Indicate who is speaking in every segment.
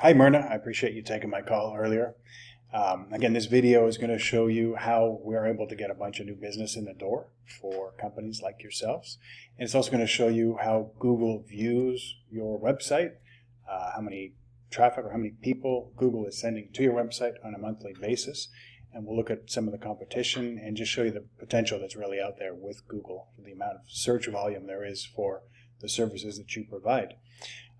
Speaker 1: Hi, Myrna. I appreciate you taking my call earlier. Again, this video is going to show you how we're able to get a bunch of new business in the door for companies like yourselves. And it's also going to show you how Google views your website, how many traffic or how many people Google is sending to your website on a monthly basis. And we'll look at some of the competition and just show you the potential that's really out there with Google, for the amount of search volume there is for the services that you provide.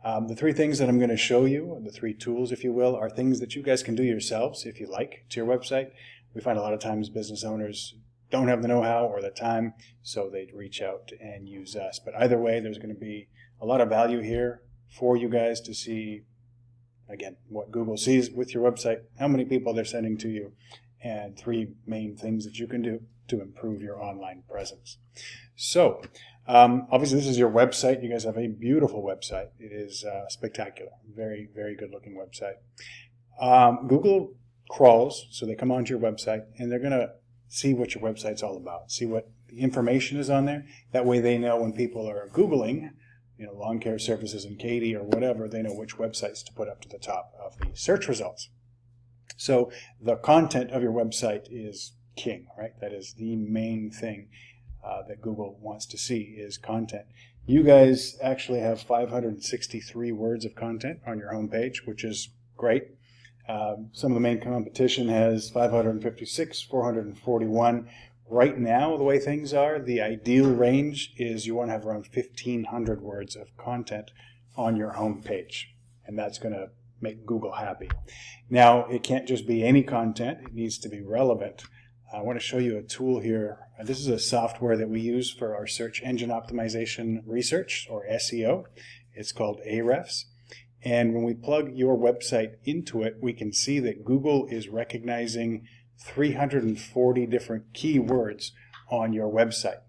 Speaker 1: The three things that I'm going to show you, the three tools, if you will, are things that you guys can do yourselves if you like to your website. We find a lot of times business owners don't have the know-how or the time, so they reach out and use us. But either way, there's going to be a lot of value here for you guys to see, again, what Google sees with your website, how many people they're sending to you, and three main things that you can do to improve your online presence. So, obviously this is your website. You guys have a beautiful website. It is spectacular. Very, very good looking website. Google crawls, so they come onto your website and they're going to see what your website's all about, see what the information is on there. That way they know when people are Googling, lawn care services in Katy or whatever, they know which websites to put up to the top of the search results. So the content of your website is king, right? That is the main thing that Google wants to see is content. You guys actually have 563 words of content on your homepage, which is great. Some of the main competition has 556, 441. Right now, the way things are, the ideal range is you want to have around 1,500 words of content on your homepage, and that's going to make Google happy. Now, it can't just be any content. It needs to be relevant. I want to show you a tool here. This is a software that we use for our search engine optimization research, or SEO. It's called Ahrefs. And when we plug your website into it, we can see that Google is recognizing 340 different keywords on your website.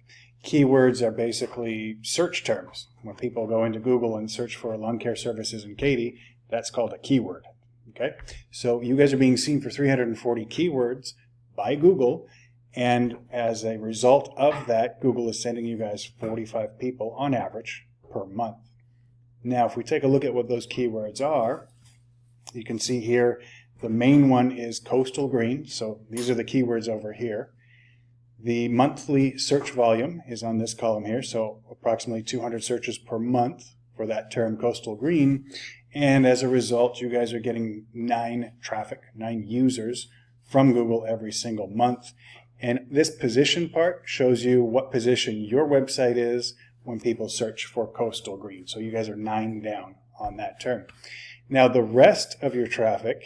Speaker 1: Keywords are basically search terms. When people go into Google and search for lawn care services in Katy, that's called a keyword. Okay? So you guys are being seen for 340 keywords by Google, and as a result of that, Google is sending you guys 45 people on average per month. Now, if we take a look at what those keywords are, you can see here the main one is coastal green, so these are the keywords over here. The monthly search volume is on this column here, so approximately 200 searches per month for that term coastal green, and as a result, you guys are getting 9 users from Google every single month. And this position part shows you what position your website is when people search for coastal green. So you guys are 9 down on that term. Now the rest of your traffic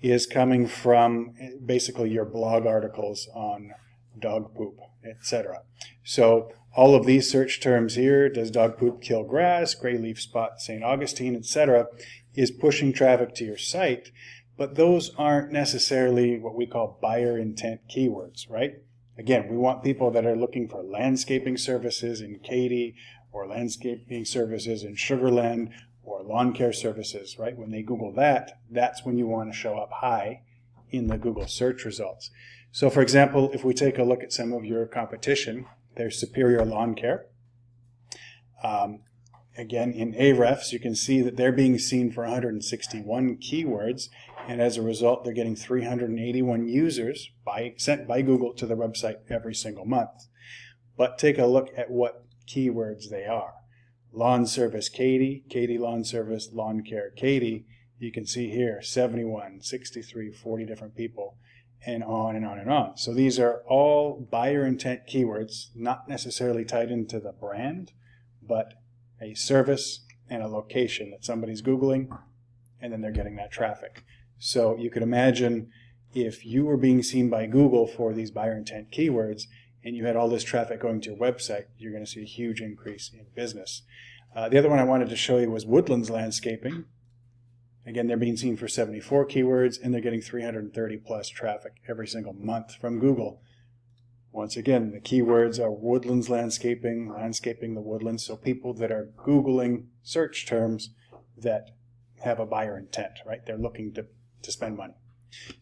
Speaker 1: is coming from basically your blog articles on dog poop, etc. So all of these search terms here, does dog poop kill grass, gray leaf spot St. Augustine, etc., is pushing traffic to your site. But those aren't necessarily what we call buyer intent keywords, right? Again, we want people that are looking for landscaping services in Katy, or landscaping services in Sugarland, or lawn care services, right? When they Google that, that's when you want to show up high in the Google search results. So for example, if we take a look at some of your competition, there's Superior Lawn Care. Again, in Ahrefs, you can see that they're being seen for 161 keywords, and as a result, they're getting 381 users sent by Google to their website every single month. But take a look at what keywords they are. Lawn Service Katy, Katy Lawn Service, Lawn Care Katy. You can see here 71, 63, 40 different people, and on and on and on. So these are all buyer intent keywords, not necessarily tied into the brand, but a service and a location that somebody's Googling, and then they're getting that traffic. So you could imagine if you were being seen by Google for these buyer intent keywords and you had all this traffic going to your website, you're going to see a huge increase in business. The other one I wanted to show you was Woodlands Landscaping. Again, they're being seen for 74 keywords and they're getting 330 plus traffic every single month from Google. Once again, the keywords are Woodlands Landscaping, landscaping the woodlands, so people that are Googling search terms that have a buyer intent, right? They're looking to spend money.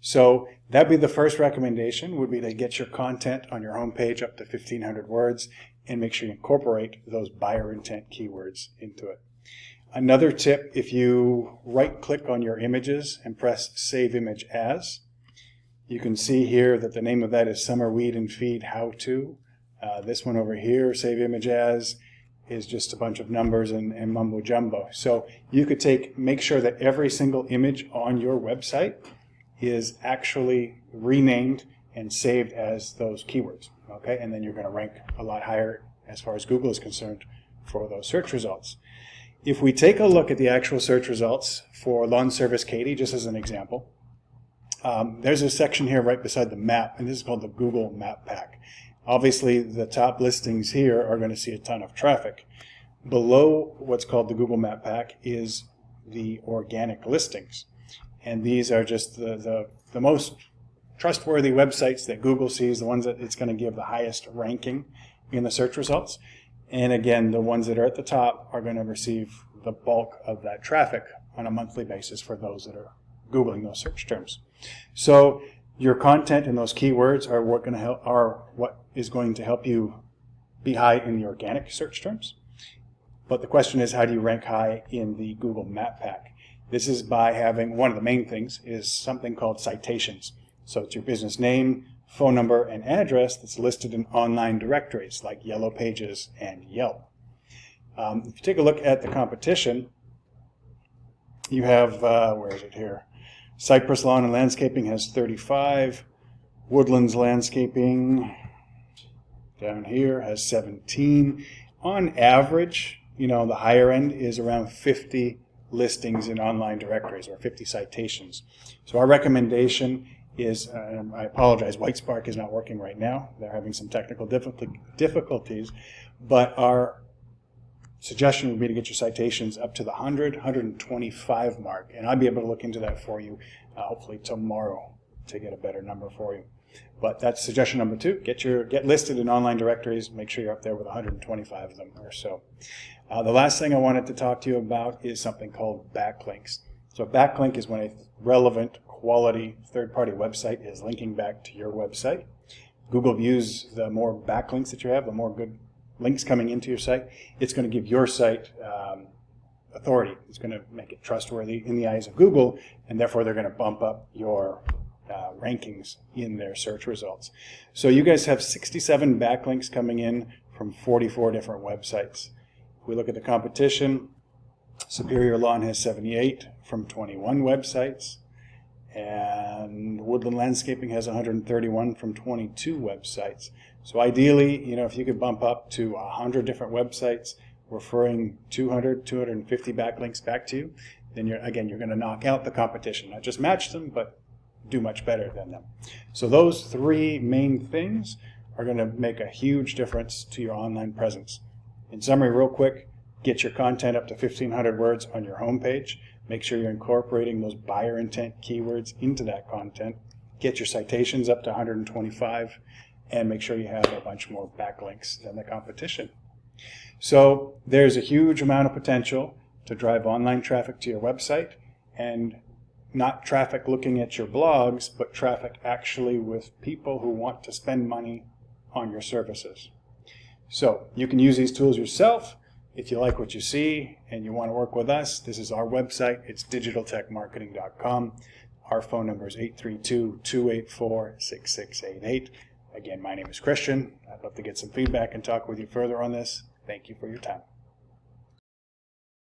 Speaker 1: So that'd be the first recommendation, would be to get your content on your homepage up to 1,500 words and make sure you incorporate those buyer intent keywords into it. Another tip, if you right-click on your images and press Save Image As, you can see here that the name of that is Summer Weed and Feed How To. This one over here, Save Image As, is just a bunch of numbers and mumbo jumbo. So you could make sure that every single image on your website is actually renamed and saved as those keywords. Okay, and then you're going to rank a lot higher as far as Google is concerned for those search results. If we take a look at the actual search results for lawn service Katy, just as an example, there's a section here right beside the map, and this is called the Google Map Pack. Obviously, the top listings here are going to see a ton of traffic. Below what's called the Google Map Pack is the organic listings. And these are just the most trustworthy websites that Google sees, the ones that it's going to give the highest ranking in the search results. And again, the ones that are at the top are going to receive the bulk of that traffic on a monthly basis for those that are Googling those search terms. So your content and those keywords are what is going to help you be high in the organic search terms. But the question is, how do you rank high in the Google Map Pack? This is by having, one of the main things is something called citations. So it's your business name, phone number, and address that's listed in online directories like Yellow Pages and Yelp. If you take a look at the competition, you have, where is it here? Cypress Lawn and Landscaping has 35. Woodlands Landscaping down here has 17. On average, the higher end is around 50 listings in online directories, or 50 citations. So our recommendation is, I apologize, WhiteSpark is not working right now. They're having some technical difficulties, but our suggestion would be to get your citations up to the 100, 125 mark, and I'll be able to look into that for you hopefully tomorrow to get a better number for you. But that's suggestion number 2. Get listed in online directories. Make sure you're up there with 125 of them or so. The last thing I wanted to talk to you about is something called backlinks. So a backlink is when a relevant, quality third-party website is linking back to your website. Google views the more backlinks that you have, the more good links coming into your site, it's going to give your site authority. It's going to make it trustworthy in the eyes of Google, and therefore they're going to bump up your rankings in their search results. So you guys have 67 backlinks coming in from 44 different websites. If we look at the competition, Superior Lawn has 78 from 21 websites, and Woodland Landscaping has 131 from 22 websites. So ideally, if you could bump up to 100 different websites referring 200, 250 backlinks back to you, then you're going to knock out the competition. Not just match them, but do much better than them. So those 3 main things are going to make a huge difference to your online presence. In summary, real quick, get your content up to 1,500 words on your homepage. Make sure you're incorporating those buyer intent keywords into that content. Get your citations up to 125, and make sure you have a bunch more backlinks than the competition. So there's a huge amount of potential to drive online traffic to your website, and not traffic looking at your blogs, but traffic actually with people who want to spend money on your services. So you can use these tools yourself. If you like what you see and you want to work with us, this is our website. It's digitaltechmarketing.com. Our phone number is 832-284-6688. Again, my name is Christian. I'd love to get some feedback and talk with you further on this. Thank you for your time.